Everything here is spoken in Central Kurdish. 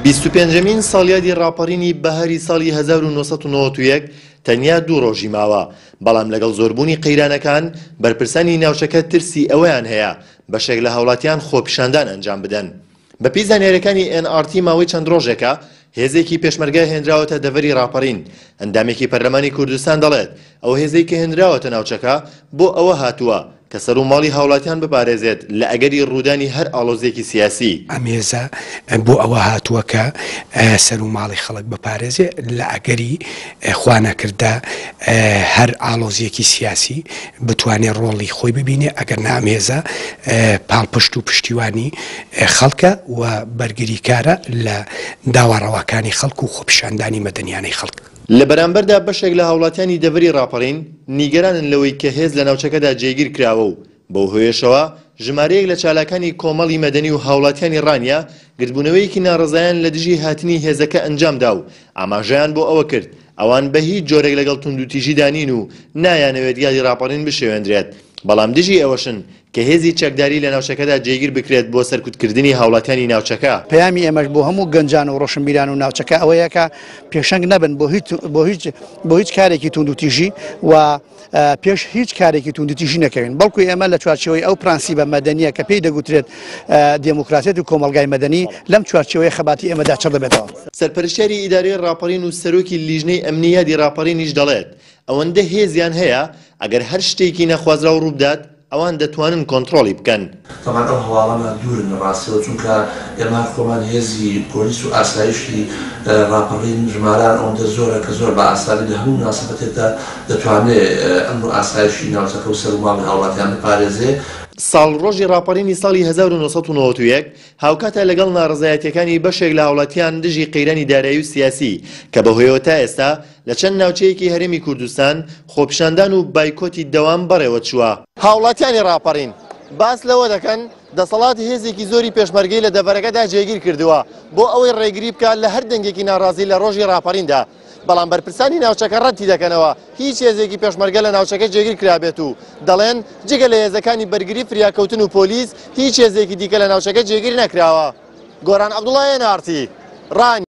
25مین ساڵیادی ڕاپەڕینی بەهاری ساڵی 1991 تەنیا 2 ڕۆژی ماوە، بەڵام لەگەڵ زۆربوونی قەیرانەکان بەرپرسانی ناوچەکە ترسی ئەوەیان هەیە بەشێک لە هاوڵاتیان خۆپیشاندان ئەنجام بدەن. بەپێی زانیاریەکانی NRT ماوەی چەند ڕۆژێکە هێزێکی پێشمەرگە هێنراوەتە دەڤەری ڕاپەڕین. ئەندامێکی پەرلەمانی کوردستان دەڵێت ئەو هێزەی کە هێنراوەتە ناوچەکە بۆ ئەوە هاتووە کە سەر و ماڵی هاوڵاتیان بپارێزێت لە ئەگەری ڕوودانی هەر ئاڵۆزێکی سیاسی. ئەم هێزە بۆ ئەوە هاتووە کە سەر و ماڵی خەڵک بپارێزێ لە ئەگەری خوانەکردە هەر ئاڵۆزیەکی سیاسی بتوانێت ڕۆڵی خۆی ببینێ، ئەگەر نام هێزە پاڵپشت و پشتیوانی خەڵکە و بەرگریکارە لە داواڕەوەکانی خەڵک و خۆپیشاندانی مەدەنیانەی خەڵک. لە بەرامبەردا بەشێک لە هاوڵاتیانی دەڤەری ڕاپەڕین نیگەرانن لەوەی کە هێز لە ناوچەکەدا جێگیر کراوە و بەو هۆیشەوە ژمارەیەک لە چالاکانی کۆمەڵی مەدەنی و هاوڵاتیانی ڕانیا گرتبوونەوەیەکی ناڕزایان لە دژی هاتنی هێزەکە ئەنجامدا و ئاماژەیان بۆ ئەوە کرد ئەوان بە هیچ جۆرێک لەگەڵ توندوتیژی دانین و نایانەوێت یادی ڕاپەڕین بشێوێنرێت، بەڵام دژی ئەوەشن کە هێزی چەکداری لە ناوچەکەدا جێگیر بکرێت بۆ سەرکوتکردنی هاوڵاتیانی ناوچەکە. پەیامی ئێمەش بۆ هەموو گەنجان و ڕۆشنبیران و ناوچەکە ئەوەیە کە پێشەنگ نەبن بۆ هیچ کارێکی توندوتیژی و پێش هیچ کارێکی توندوتیژی نەکەوین، بەڵکو ئێمە لە چوارچەوەی ئەو پرانسیبە مەدەنیە کە پێی دەگوترێت دموکراسیەت و کۆمەلگای مەدەنی لەم چوارچەوەی خەباتی ئێمەدا چڕ دەبێتەوە. سەرپەرشتیاری ئیدارەی ڕاپەڕین و سەرۆکی لیژنەی ئەمنیەتی ڕاپەڕینیش دەڵێت ئەوەندە هێزیان هەیە ئەگەر هەر شتێکی نەخوازرا و ڕووبدات ئەوان دەتوانن کۆنتڕۆڵی بکەن. تەمان ئەو هەواڵەمە دوورن ڕاستەوە، چونکە ئێمە خۆمان هێزی پۆلیس و ئاسایشی ڕاپەڕین ژماران ئەوەندە زۆرە کە زۆر بە ئاسانی لە هەموو مناسبەتێکدا دەتوانێت ئەمن و ئاسایشی ناوچەکە و سەر و ماڵی هاوڵاتیان بپارێزێ. ساڵڕۆژی ڕاپەڕینی ساڵی 1991 هاوکاتە لەگەڵ ناڕزایەتیەکانی بەشێک لە هاوڵاتیان دژی قەیرانی دارایی و سیاسی کە بەهۆیەوە تا ئێستا لە چەند ناوچەیەکی هەرێمی کوردستان خۆپیشاندان و بایکۆتی دەوام بەڕێوە چووە. هاوڵاتیانی ڕاپەڕین باس لەوە دەکەن دەسەڵاتی هێزێکی زۆری پێشمەرگەی لە دەڤەرەکەدا جێگیر کردووە بۆ ئەوەی ڕێگری بکات لە هەر دەنگێکی ناڕازی لە ڕۆژی ڕاپەڕیندا، بەڵام بەرپرسانی ناوچەکە ڕەتی دەکەنەوە هیچ هێزێکی پێشمەرگە لە ناوچەکە جێگیر کرابێت و دەڵێن جگە لە هێزەکانی بەرگری فریاکەوتن و پۆلیس هیچ هێزێکی دیکە لە ناوچەکە جێگیر نەکراوە. گۆران عەبدوڵڵا NRT ڕانی